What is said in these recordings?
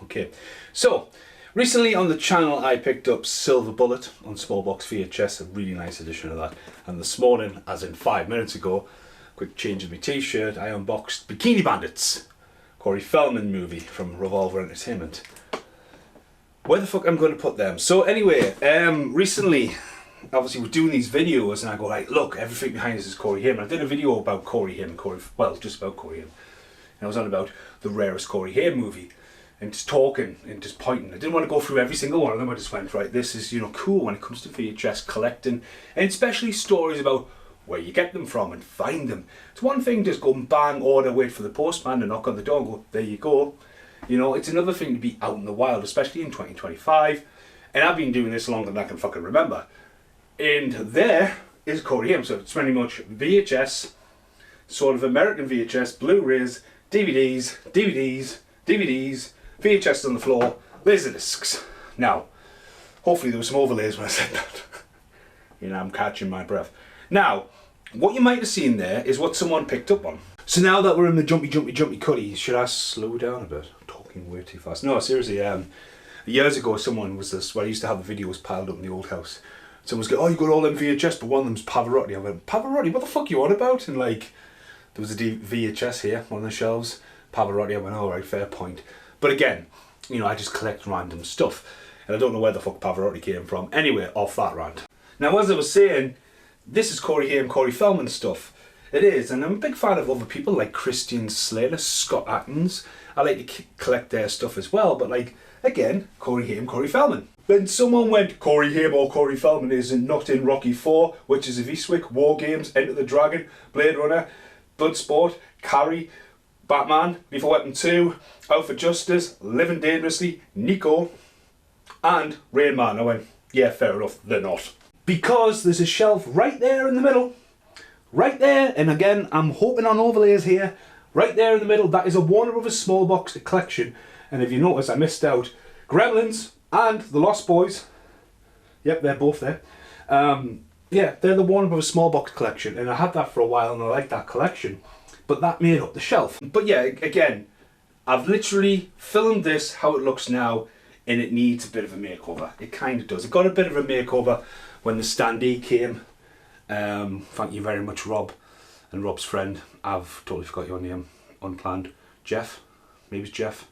Okay, so recently on the channel I picked up Silver Bullet on small box VHS, a really nice edition of that. And this morning, as in 5 minutes ago, quick change of my t-shirt, I unboxed Bikini Bandits, Corey Feldman movie from Revolver Entertainment. Where the fuck I'm going to put them? So anyway, recently, obviously we're doing these videos and I go like, look, everything behind us is Corey Haim. I did a video about Corey Haim, just about Corey Haim. And I was on about the rarest Corey Haim movie. And just talking and just pointing. I didn't want to go through every single one of them. I just went, right, this is, cool when it comes to VHS collecting. And especially stories about where you get them from and find them. It's one thing just go and bang, order, wait for the postman to knock on the door and go, there you go. It's another thing to be out in the wild, especially in 2025. And I've been doing this longer than I can fucking remember. And there is Corey Haim. So it's pretty much VHS, sort of American VHS, Blu-rays, DVDs, VHS on the floor, laserdiscs. Now, hopefully there were some overlays when I said that. I'm catching my breath. Now, what you might have seen there is what someone picked up on. So now that we're in the jumpy cutties, should I slow down a bit? I'm talking way too fast. No, seriously, years ago someone was this, where I used to have the videos piled up in the old house. Someone's going, oh, you got all them VHS, but one of them's Pavarotti. I went, Pavarotti? What the fuck are you on about? And like, there was a VHS here on the shelves. Pavarotti, I went, alright, fair point. But again, I just collect random stuff. And I don't know where the fuck Pavarotti came from. Anyway, off that rant. Now, as I was saying, this is Corey Haim, Corey Feldman stuff. It is, and I'm a big fan of other people like Christian Slater, Scott Atkins. I like to collect their stuff as well, but like, again, Corey Haim, Corey Feldman. Then someone went, Corey Haim or Corey Feldman is not in Rocky 4, Witches of Eastwick, War Games, Enter the Dragon, Blade Runner, Bloodsport, Carrie, Batman, Lethal Weapon 2, Out for Justice, Living Dangerously, Nico, and Rain Man. I went, yeah, fair enough, they're not. Because there's a shelf right there in the middle, right there, and again, I'm hoping on overlays here, right there in the middle, that is a Warner Brothers small box collection. And if you notice, I missed out Gremlins and The Lost Boys. Yep, they're both there. Yeah, they're the Warner Brothers small box collection, and I had that for a while and I like that collection. But that made up the shelf. But yeah, again, I've literally filmed this how it looks now, and it needs a bit of a makeover. It kind of does. It got a bit of a makeover when the standee came. Thank you very much, Rob, and Rob's friend. I've totally forgot your name, unplanned. Jeff? Maybe it's Jeff?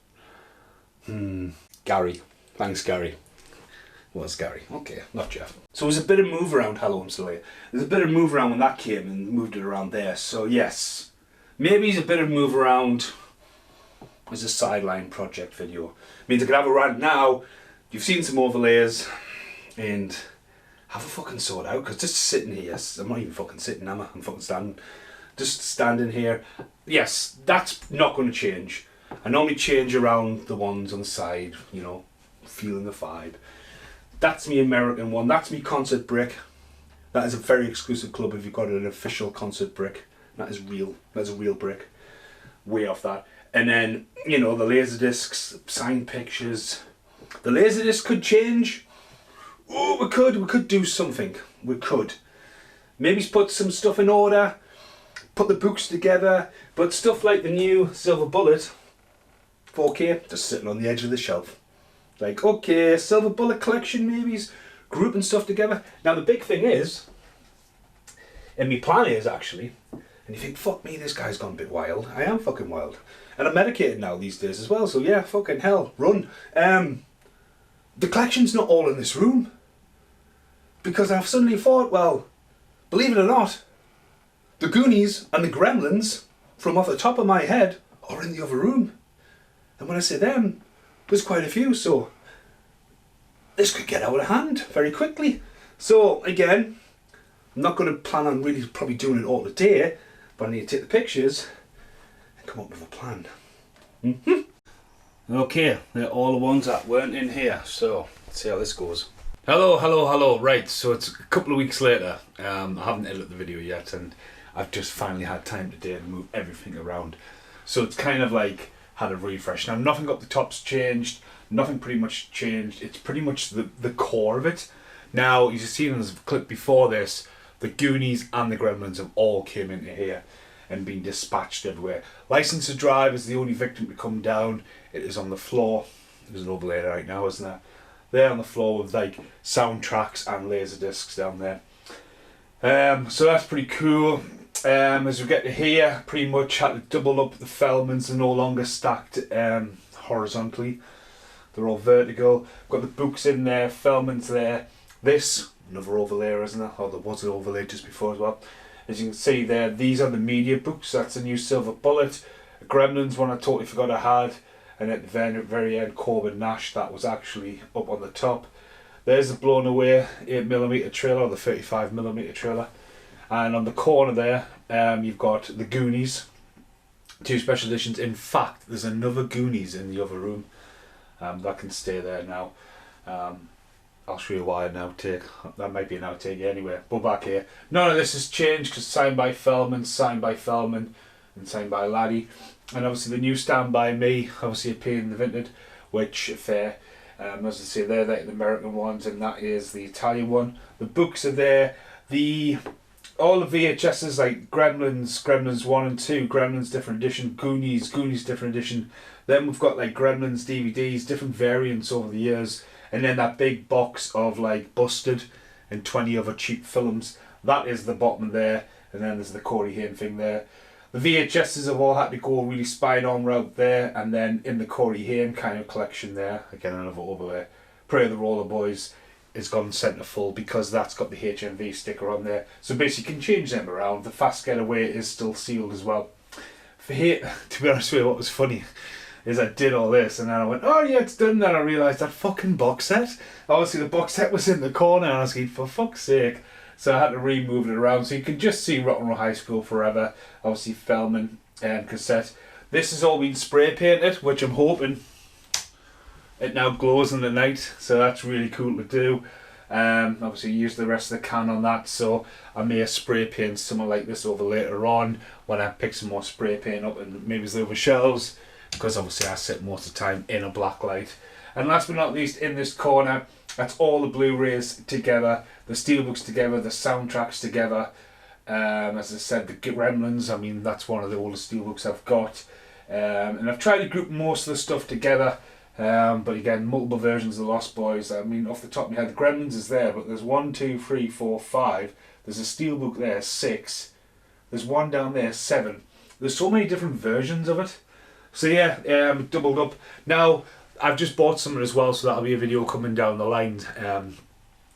Gary. Thanks, Gary. Was Gary. Okay, not Jeff. So there's a bit of move around. Hello, I'm still here. There's a bit of move around when that came and moved it around there. So yes. Maybe it's a bit of move around as a sideline project video. Means I could have a rant now. You've seen some overlays and have a fucking sort out, because just sitting here, I'm not even fucking sitting, am I? I'm fucking standing. Just standing here. Yes, that's not going to change. I normally change around the ones on the side, feeling the vibe. That's me American one. That's me concert brick. That is a very exclusive club if you've got an official concert brick. That is real. That's a real brick. Way off that. And then, the Laserdiscs, signed pictures. The Laserdisc could change. Oh, we could do something. We could. Maybe put some stuff in order. Put the books together. But stuff like the new Silver Bullet 4K, just sitting on the edge of the shelf. Like, okay, Silver Bullet collection maybe, grouping stuff together. Now the big thing is, and my plan is actually, and you think, fuck me, this guy's gone a bit wild. I am fucking wild. And I'm medicated now these days as well, so yeah, fucking hell, run. The collection's not all in this room. Because I've suddenly thought, well, believe it or not, the Goonies and the Gremlins, from off the top of my head, are in the other room. And when I say them, there's quite a few, so this could get out of hand very quickly. So again, I'm not going to plan on really probably doing it all today, but I need to take the pictures and come up with a plan. Okay, they're all the ones that weren't in here, so let's see how this goes. Hello. Right, so it's a couple of weeks later. I haven't edited the video yet, and I've just finally had time today to move everything around. So it's kind of like had a refresh. Now nothing up the top's changed, nothing pretty much changed. It's pretty much the core of it. Now, you've seen in the clip before this, the Goonies and the Gremlins have all came into here and been dispatched everywhere. License to Drive is the only victim to come down. It is on the floor. There's an overlay right now, isn't there? There on the floor with like soundtracks and laser discs down there. So that's pretty cool. As we get to here, pretty much had to double up the Feldmans. Are no longer stacked horizontally. They're all vertical. Got the books in there, Feldman's there. This, another overlay, isn't there? Oh, there was an overlay just before as well. As you can see there, these are the media books. That's a new Silver Bullet. A Gremlins one I totally forgot I had. And at the very end, Corbin Nash, that was actually up on the top. There's the blown away 8mm trailer, the 35mm trailer. And on the corner there, you've got the Goonies. 2 special editions. In fact, there's another Goonies in the other room. That can stay there now. I'll show you why an outtake. That might be an outtake anyway. But back here, none of this has changed because signed by Feldman, and signed by Laddie. And obviously the new Stand By Me, obviously appeared in the Vintage, which fair. As I say, they're the American ones, and that is the Italian one. The books are there. All the VHSs like Gremlins 1 and 2, Gremlins different edition, Goonies different edition. Then we've got like Gremlins DVDs, different variants over the years. And then that big box of like Busted and 20 other cheap films. That is the bottom there. And then there's the Corey Haim thing there. The VHSs have all had to go a really spine-on route there. And then in the Corey Haim kind of collection there, again another overlay, Pray the Roller Boys is gone centre full because that's got the HMV sticker on there. So basically you can change them around. The Fast Getaway is still sealed as well. For here, to be honest with you, what was funny is I did all this and then I went, oh yeah, it's done. Then I realised that fucking box set. Obviously the box set was in the corner and I was like, for fuck's sake. So I had to remove it around so you can just see Rock and Roll High School Forever. Obviously Feldman cassette. This has all been spray painted, which I'm hoping it now glows in the night. So that's really cool to do. Obviously use the rest of the can on that, so I may spray paint something like this over later on when I pick some more spray paint up and maybe it's over shelves, because obviously I sit most of the time in a black light. And last but not least, in this corner, that's all the Blu-rays together, the steelbooks together, the soundtracks together. As I said, the Gremlins, I mean that's one of the oldest steelbooks I've got. And I've tried to group most of the stuff together. But again, multiple versions of the Lost Boys. I mean, off the top of my head, the Gremlins is there, but there's 1, 2, 3, 4, 5. There's a steelbook there, 6. There's one down there, 7. There's so many different versions of it. So yeah, doubled up. Now, I've just bought some as well, so that'll be a video coming down the line.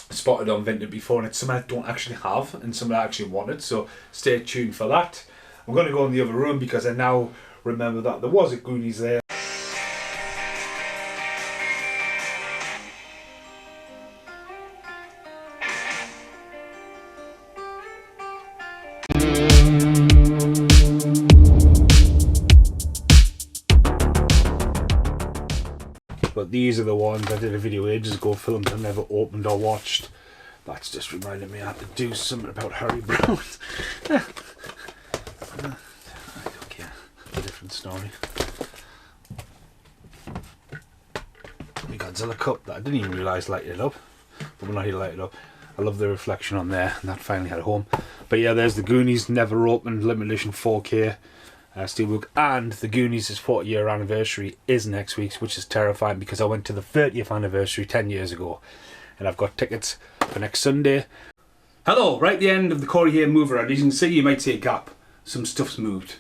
Spotted on Vinted before, and it's something I don't actually have, and something I actually wanted, so stay tuned for that. I'm going to go in the other room because I now remember that there was a Goonies there. But these are the ones I did a video ages ago, filmed and never opened or watched. That's just reminded me I have to do something about Harry Brown. I don't care. A different story. The Godzilla cup that I didn't even realise lighted it up. But we're not here to light it up. I love the reflection on there, and that finally had a home. But yeah, there's the Goonies, never opened, limited edition 4K. Steelbook, and the Goonies' 40-year anniversary is next week, which is terrifying because I went to the 30th anniversary 10 years ago and I've got tickets for next Sunday. Hello, right at the end of the Corey Haim move around, as you can see, you might see a gap. Some stuff's moved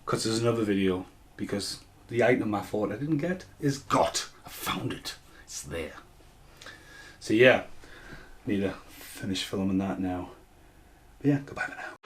because there's another video, because the item I thought I didn't get is got. I found it. It's there. So yeah, need to finish filming that now. But yeah, goodbye for now.